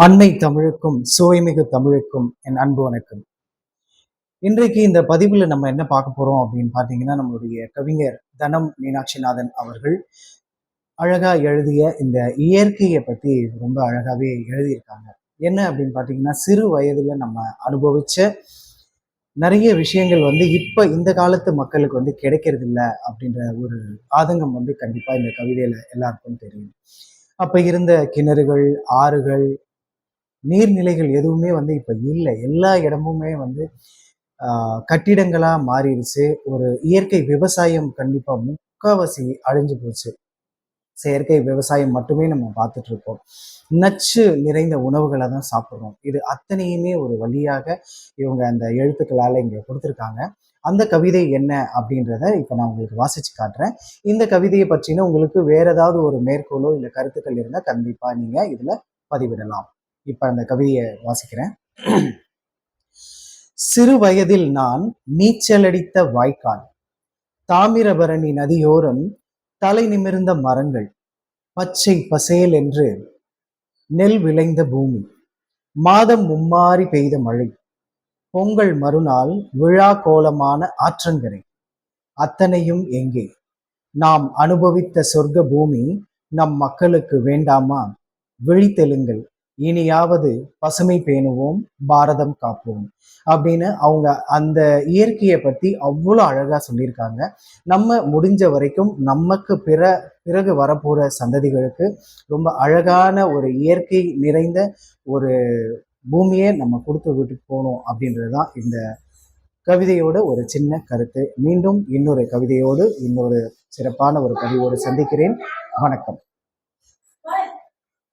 அன்னை தமிழுக்கும் சுவைமிகு தமிழுக்கும் என் அன்பு வணக்கம். இன்றைக்கு இந்த பதிவில் நம்ம என்ன பார்க்க போறோம் அப்படின்னு பார்த்தீங்கன்னா, நம்மளுடைய கவிஞர் தனம் மீனாட்சிநாதன் அவர்கள் அழகா எழுதிய இந்த இயற்கையை பற்றி ரொம்ப அழகாவே எழுதியிருக்காங்க. என்ன அப்படின்னு பார்த்தீங்கன்னா, சிறு வயதுல நம்ம அனுபவிச்ச நிறைய விஷயங்கள் இப்ப இந்த காலத்து மக்களுக்கு கிடைக்கிறது இல்லை அப்படின்ற ஒரு ஆதங்கம் கண்டிப்பா இந்த கவிதையில எல்லாருக்கும் தெரியும். அப்ப இருந்த கிணறுகள், ஆறுகள், நீர்நிலைகள் எதுவுமே இப்ப இல்லை. எல்லா இடமுமே கட்டிடங்களா மாறிடுச்சு. ஒரு இயற்கை விவசாயம் கண்டிப்பா முக்காவாசி அழிஞ்சு போச்சு. செயற்கை விவசாயம் மட்டுமே நம்ம பார்த்துட்டு இருக்கோம். நச்சு நிறைந்த உணவுகளை தான் சாப்பிட்றோம். இது அத்தனையுமே ஒரு வழியாக இவங்க அந்த எழுத்துக்களால இங்க கொடுத்துருக்காங்க. அந்த கவிதை என்ன அப்படின்றத இப்ப நான் உங்களுக்கு வாசிச்சு காட்டுறேன். இந்த கவிதையை பற்றின உங்களுக்கு வேற ஏதாவது ஒரு மேற்கோளோ இல்லை கருத்துக்கள் இருந்தால் கண்டிப்பா நீங்க இதுல பதிவிடலாம். இப்ப அந்த கவிதையை வாசிக்கிறேன். சிறு வயதில் நான் நீச்சலடித்த வாய்க்கால், தாமிரபரணி நதியோரம் தலை நிமிர்ந்த மரங்கள், பச்சை பசேல் என்று நெல் விளைந்த பூமி, மாதம் மும்மாறி பெய்த மழை, பொங்கல் மறுநாள் விழா கோலமான ஆற்றங்கரை, அத்தனையும் எங்கே? நாம் அனுபவித்த சொர்க்க பூமி நம் மக்களுக்கு வேண்டாமா? விழித்தெழுங்கள், இனியாவது பசுமை பேணுவோம், பாரதம் காப்போம் அப்படின்னு அவங்க அந்த இயற்கையை பத்தி அவ்வளோ அழகா சொல்லியிருக்காங்க. நம்ம முடிஞ்ச வரைக்கும் நமக்கு பிறகு வரப்போற சந்ததிகளுக்கு ரொம்ப அழகான ஒரு இயற்கை நிறைந்த ஒரு பூமியை நம்ம கொடுத்து விட்டுட்டு போகணும் அப்படின்றதுதான் இந்த கவிதையோட ஒரு சின்ன கருத்து. மீண்டும் இன்னொரு கவிதையோடு இன்னொரு சிறப்பான ஒரு பதிவோடு சந்திக்கிறேன். வணக்கம்.